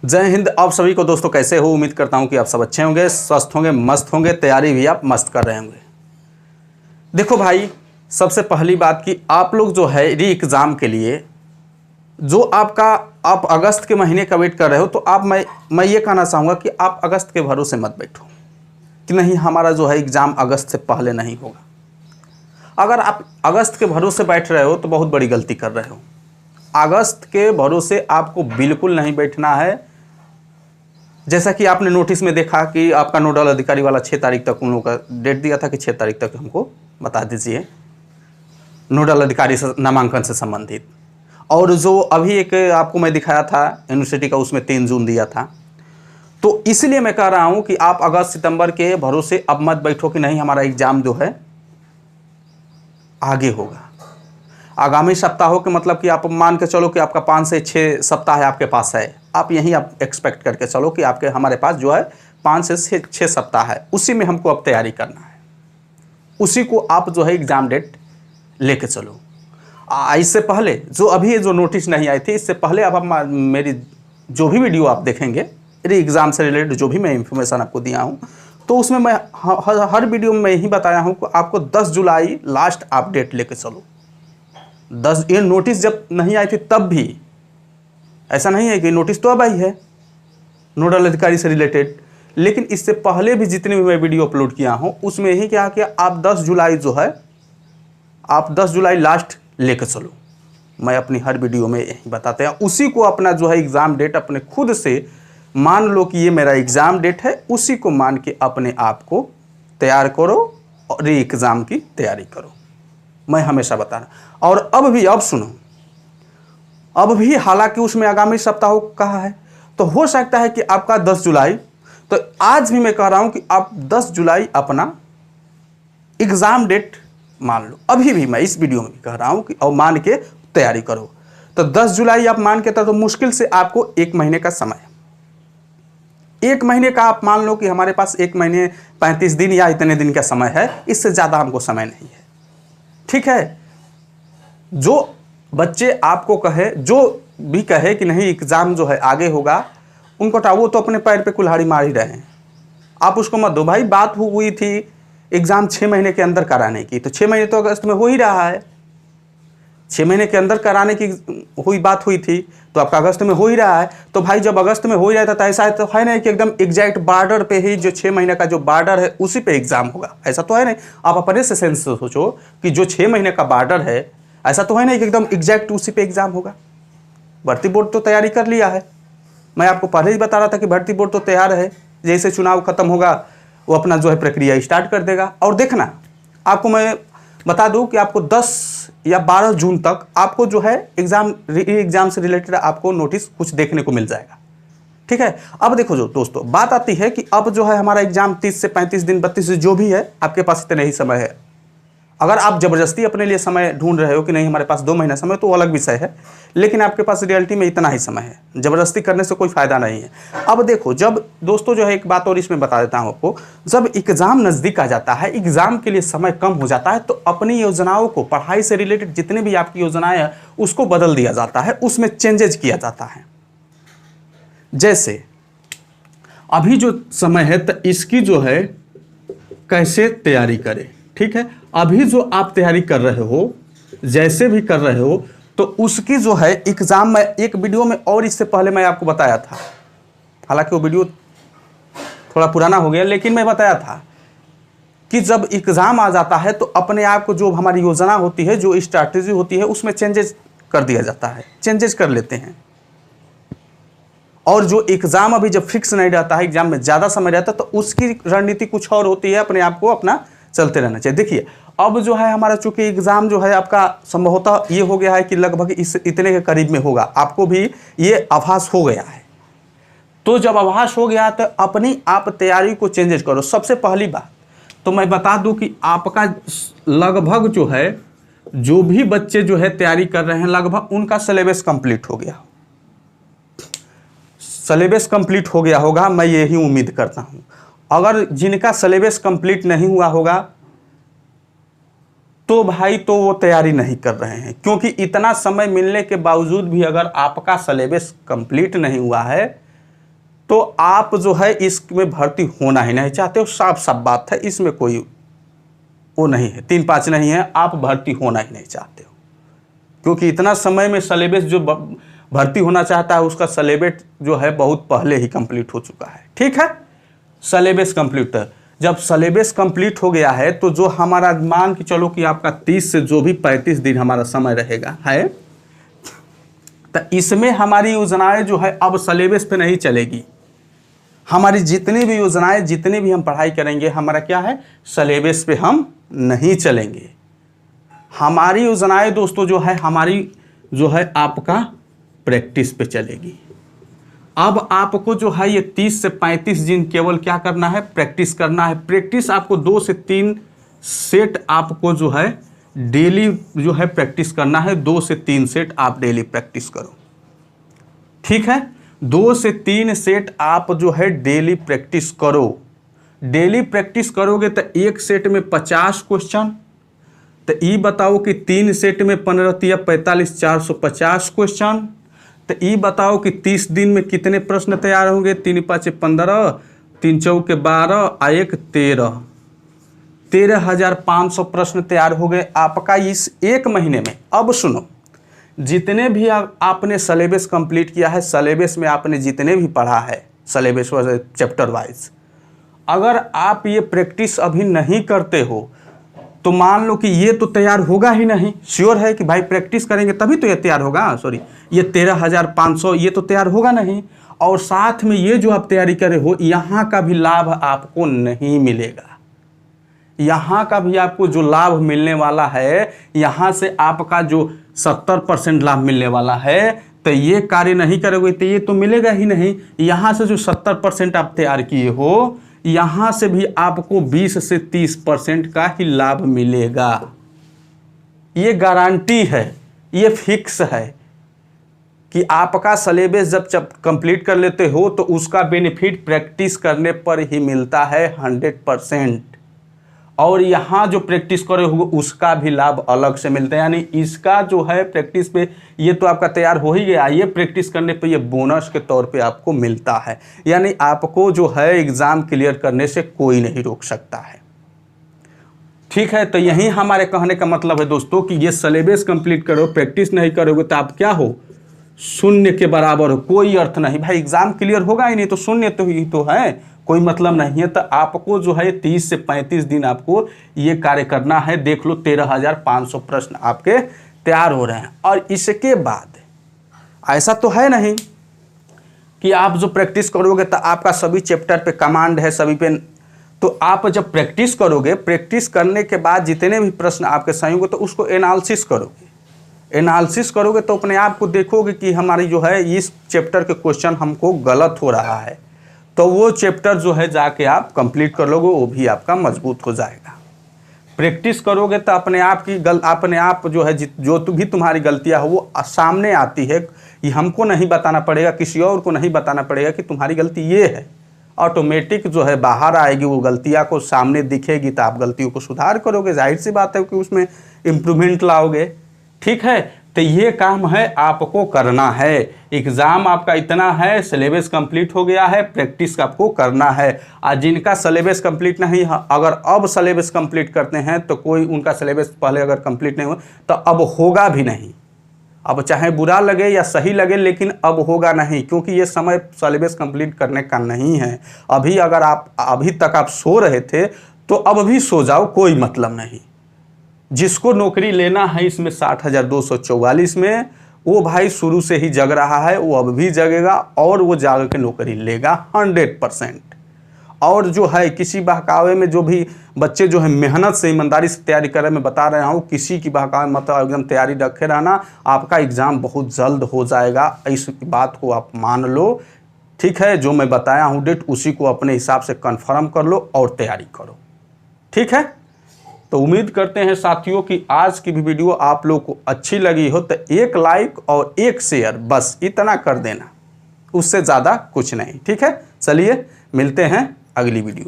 जय हिंद। आप सभी को दोस्तों कैसे हो? उम्मीद करता हूं कि आप सब अच्छे होंगे, स्वस्थ होंगे, मस्त होंगे, तैयारी भी आप मस्त कर रहे होंगे। देखो भाई, सबसे पहली बात कि आप लोग जो है री एग्ज़ाम के लिए जो आप अगस्त के महीने का वेट कर रहे हो, तो मैं ये कहना चाहूँगा कि आप अगस्त के भरोसे मत बैठो कि नहीं हमारा जो है एग्ज़ाम अगस्त से पहले नहीं होगा। अगर आप अगस्त के भरोसे बैठ रहे हो तो बहुत बड़ी गलती कर रहे हो। अगस्त के भरोसे आपको बिल्कुल नहीं बैठना है। जैसा कि आपने नोटिस में देखा कि आपका नोडल अधिकारी वाला 6 तारीख तक उन लोगों का डेट दिया था कि 6 तारीख तक हमको बता दीजिए नोडल अधिकारी से नामांकन से संबंधित। और जो अभी एक आपको मैं दिखाया था यूनिवर्सिटी का, उसमें 3 जून दिया था। तो इसलिए मैं कह रहा हूं कि आप अगस्त सितंबर के भरोसे अब मत बैठो कि नहीं हमारा एग्जाम जो है आगे होगा। आगामी सप्ताहों के मतलब कि आप मान के चलो कि आपका 5 से 6 सप्ताह आपके पास है। आप यहीं आप एक्सपेक्ट करके चलो कि आपके हमारे पास जो है 5 से 6 सप्ताह है, उसी में हमको अब तैयारी करना है। उसी को आप जो है एग्ज़ाम डेट लेके चलो। इससे पहले जो अभी जो नोटिस नहीं आई थी, इससे पहले अब मेरी जो भी वीडियो आप देखेंगे मेरी एग्ज़ाम से रिलेटेड जो भी मैं इंफॉर्मेशन आपको दिया हूँ, तो उसमें मैं हर वीडियो में यही बताया हूँ कि आपको 10 जुलाई लास्ट आप डेट लेके चलो। 10 ये नोटिस जब नहीं आई थी तब भी ऐसा नहीं है कि नोटिस तो अब आई है नोडल अधिकारी से रिलेटेड, लेकिन इससे पहले भी जितने भी मैं वीडियो अपलोड किया हूँ उसमें यही क्या कि आप 10 जुलाई जो है आप 10 जुलाई लास्ट लेकर चलो। मैं अपनी हर वीडियो में यही बताते हैं, उसी को अपना जो है एग्ज़ाम डेट अपने खुद से मान लो कि ये मेरा एग्ज़ाम डेट है, उसी को मान के अपने आप को तैयार करो और ये एग्ज़ाम की तैयारी करो। मैं हमेशा बता रहा। और अब सुनो, अब भी हालांकि उसमें आगामी सप्ताहों कहा है, तो हो सकता है कि आपका 10 जुलाई, तो आज भी मैं कह रहा हूं कि आप 10 जुलाई अपना एग्ज़ाम डेट मान लो। अभी भी मैं इस वीडियो में भी कह रहा हूं कि और मान के तैयारी करो। तो 10 जुलाई आप मान के तो मुश्किल से आपको 1 महीने का समय, 1 महीने का आप मान लो कि हमारे पास 1 महीने 35 दिन या इतने दिन का समय है, इससे ज़्यादा हमको समय नहीं है। ठीक है, जो बच्चे आपको कहे, जो भी कहे कि नहीं एग्ज़ाम जो है आगे होगा, उनको वो तो अपने पैर पे कुल्हाड़ी मार ही रहे हैं। आप उसको मत दो भाई। बात हुई थी एग्ज़ाम 6 महीने के अंदर कराने की, तो 6 महीने तो अगस्त में हो ही रहा है। 6 महीने के अंदर कराने की बात हुई थी, तो आपका अगस्त में हो ही रहा है। तो भाई जब अगस्त में हो ही रहा था तो ऐसा तो है नहीं कि एकदम एग्जैक्ट बॉर्डर पे ही जो 6 महीने का जो बॉर्डर है उसी पे एग्ज़ाम होगा, ऐसा तो है नहीं। आप अपने से सेंस से सोचो कि जो 6 महीने का बॉर्डर है, ऐसा तो है नहीं कि एकदम एग्जैक्ट उसी पे एग्ज़ाम होगा। भर्ती बोर्ड तो तैयारी कर लिया है। मैं आपको पहले ही बता रहा था कि भर्ती बोर्ड तो तैयार है, जैसे चुनाव खत्म होगा वो अपना जो है प्रक्रिया स्टार्ट कर देगा। और देखना, आपको मैं बता दूं कि आपको 10 या 12 जून तक आपको जो है एग्ज़ाम से रिलेटेड आपको नोटिस कुछ देखने को मिल जाएगा। ठीक है, अब देखो जो दोस्तों बात आती है कि अब जो है हमारा एग्ज़ाम 30 से 35 दिन 32 जो भी है आपके पास इतना ही समय है। अगर आप ज़बरदस्ती अपने लिए समय ढूंढ रहे हो कि नहीं हमारे पास 2 महीना समय, तो अलग विषय है, लेकिन आपके पास रियलिटी में इतना ही समय है। ज़बरदस्ती करने से कोई फ़ायदा नहीं है। अब देखो, जब दोस्तों जो है एक बात और इसमें बता देता हूँ आपको, जब एग्ज़ाम नज़दीक आ जाता है, एग्ज़ाम के लिए समय कम हो जाता है, तो अपनी योजनाओं को, पढ़ाई से रिलेटेड जितनी भी आपकी योजनाएँ हैं उसको बदल दिया जाता है, उसमें चेंजेज किया जाता है। जैसे अभी जो समय है तो इसकी जो है कैसे तैयारी करें। ठीक है, अभी जो आप तैयारी कर रहे हो, जैसे भी कर रहे हो, तो उसकी जो है एग्ज़ाम में एक वीडियो में और इससे पहले मैं आपको बताया था, हालांकि वो वीडियो थोड़ा पुराना हो गया, लेकिन मैं बताया था कि जब एग्ज़ाम आ जाता है तो अपने आप को जो हमारी योजना होती है, जो स्ट्रैटेजी होती है, उसमें चेंजेस कर दिया जाता है, चेंजेस कर लेते हैं। और जो एग्ज़ाम अभी जब फिक्स नहीं रहता है, एग्ज़ाम में ज़्यादा समय रहता है, तो उसकी रणनीति कुछ और होती है, अपने आप को अपना चलते रहना चाहिए। देखिए, अब जो है हमारा चूंकि एग्ज़ाम जो है आपका संभवतः ये हो गया है कि लगभग इतने के करीब में होगा, आपको भी ये आभास हो गया है। तो जब आभास हो गया तो अपनी आप तैयारी को चेंजेस करो। सबसे पहली बात तो मैं बता दूं कि आपका लगभग जो है, जो भी बच्चे जो है तैयारी कर रहे हैं, लगभग उनका सिलेबस कंप्लीट हो गया, सिलेबस कंप्लीट हो गया होगा, मैं यही उम्मीद करता हूं। अगर जिनका सिलेबस कंप्लीट नहीं हुआ होगा तो भाई तो वो तैयारी नहीं कर रहे हैं, क्योंकि इतना समय मिलने के बावजूद भी अगर आपका सिलेबस कंप्लीट नहीं हुआ है तो आप जो है इसमें भर्ती होना ही नहीं चाहते हो, साफ साफ बात है, इसमें कोई वो नहीं है, 3-5 नहीं है, आप भर्ती होना ही नहीं चाहते हो। क्योंकि इतना समय में सिलेबस जो भर्ती होना चाहता है उसका सिलेबस जो है बहुत पहले ही कंप्लीट हो चुका है। ठीक है, सिलेबस कंप्लीट है। जब सिलेबस कंप्लीट हो गया है तो जो हमारा मान के चलो कि आपका 30 से जो भी 35 दिन हमारा समय रहेगा है, तो इसमें हमारी योजनाएं जो है अब सिलेबस पे नहीं चलेगी। हमारी जितनी भी योजनाएं, जितनी भी हम पढ़ाई करेंगे, हमारा क्या है, सिलेबस पे हम नहीं चलेंगे। हमारी योजनाएं दोस्तों जो है हमारी जो है आपका प्रैक्टिस पे चलेगी। अब आपको जो है ये 30 से 35 दिन केवल क्या करना है, प्रैक्टिस करना है। प्रैक्टिस आपको 2 से 3 सेट आपको जो है डेली जो है प्रैक्टिस करना है। 2 से 3 सेट आप डेली प्रैक्टिस करो। ठीक है, 2 से 3 सेट आप जो है डेली प्रैक्टिस करो। डेली प्रैक्टिस करोगे तो एक सेट में 50 क्वेश्चन, तो ये बताओ कि 3 सेट में 15 या 45 450 क्वेश्चन। तो ये बताओ कि 30 दिन में कितने प्रश्न तैयार होंगे, 3 5 15, 3 4 12 और 1 13, 13,500 प्रश्न तैयार हो गए आपका इस एक महीने में। अब सुनो, जितने भी आपने सिलेबस कंप्लीट किया है, सिलेबस में आपने जितने भी पढ़ा है सिलेबस वाइज चैप्टर वाइज, अगर आप ये प्रैक्टिस अभी नहीं करते हो तो मान लो कि ये तो तैयार होगा ही नहीं। श्योर है कि भाई प्रैक्टिस करेंगे तभी तो ये तैयार होगा, सॉरी ये 13,500 ये तो तैयार होगा नहीं। और साथ में ये जो आप तैयारी करे हो, यहाँ का भी लाभ आपको नहीं मिलेगा। यहाँ का भी आपको जो लाभ मिलने वाला है, यहाँ से आपका जो 70% लाभ मिलने वाला है, तो ये कार्य नहीं करोगे तो ये तो मिलेगा ही नहीं। यहाँ से जो 70% आप तैयार किए हो, यहाँ से भी आपको 20 से 30% का ही लाभ मिलेगा। ये गारंटी है, ये फिक्स है कि आपका सिलेबस जब कंप्लीट कर लेते हो तो उसका बेनिफिट प्रैक्टिस करने पर ही मिलता है 100%। और यहाँ जो प्रैक्टिस करे हो उसका भी लाभ अलग से मिलता है। यानी इसका जो है प्रैक्टिस पे ये तो आपका तैयार हो ही गया, ये प्रैक्टिस करने पे ये बोनस के तौर पे आपको मिलता है। यानी आपको जो है एग्ज़ाम क्लियर करने से कोई नहीं रोक सकता है। ठीक है, तो यही हमारे कहने का मतलब है दोस्तों कि ये सिलेबस कंप्लीट करो, प्रैक्टिस नहीं करोगे तो आप क्या हो, शून्य के बराबर हो, कोई अर्थ नहीं। भाई एग्ज़ाम क्लियर होगा ही नहीं तो शून्य तो ही तो है, कोई मतलब नहीं है। तो आपको जो है 30 से 35 दिन आपको ये कार्य करना है। देख लो 13,500 प्रश्न आपके तैयार हो रहे हैं। और इसके बाद ऐसा तो है नहीं कि आप जो प्रैक्टिस करोगे तो आपका सभी चैप्टर पे कमांड है सभी पे। तो आप जब प्रैक्टिस करोगे, प्रैक्टिस करने के बाद जितने भी प्रश्न आपके सही होंगे तो उसको एनालिसिस करोगे। एनालिसिस करोगे तो अपने आप को देखोगे कि हमारी जो है इस चैप्टर के क्वेश्चन हमको गलत हो रहा है, तो वो चैप्टर जो है जाके आप कंप्लीट कर लोगे, वो भी आपका मजबूत हो जाएगा। प्रैक्टिस करोगे तो अपने आप जो है जो भी तुम्हारी गलतियां हो वो सामने आती है। ये हमको नहीं बताना पड़ेगा, किसी और को नहीं बताना पड़ेगा कि तुम्हारी गलती ये है, ऑटोमेटिक जो है बाहर आएगी वो गलतियां को सामने दिखेगी, तो आप गलतियों को सुधार करोगे। जाहिर सी बात है कि उसमें इम्प्रूवमेंट लाओगे। ठीक है, तो ये काम है आपको करना है। एग्ज़ाम आपका इतना है, सिलेबस कंप्लीट हो गया है, प्रैक्टिस आपको करना है। और जिनका सिलेबस कंप्लीट नहीं है, अगर अब सिलेबस कंप्लीट करते हैं तो कोई उनका सिलेबस पहले अगर कंप्लीट नहीं हुआ तो अब होगा भी नहीं। अब चाहे बुरा लगे या सही लगे, लेकिन अब होगा नहीं, क्योंकि ये समय सिलेबस कंप्लीट करने का नहीं है। अभी अगर आप अभी तक आप सो रहे थे तो अब भी सो जाओ, कोई मतलब नहीं। जिसको नौकरी लेना है इसमें 60,244 में, वो भाई शुरू से ही जग रहा है, वो अब भी जगेगा और वो जाग के नौकरी लेगा 100%। और जो है किसी बहकावे में जो भी बच्चे जो है मेहनत से ईमानदारी से तैयारी कर रहे हैं, मैं बता रहा हूँ, किसी की बहकावे मत एकदम तैयारी रखे रहना। आपका एग्ज़ाम बहुत जल्द हो जाएगा, इस बात को आप मान लो। ठीक है, जो मैं बताया हूँ डेट उसी को अपने हिसाब से कन्फर्म कर लो और तैयारी करो। ठीक है, तो उम्मीद करते हैं साथियों कि आज की भी वीडियो आप लोग को अच्छी लगी हो, तो एक लाइक और एक शेयर बस इतना कर देना, उससे ज़्यादा कुछ नहीं। ठीक है, चलिए मिलते हैं अगली वीडियो।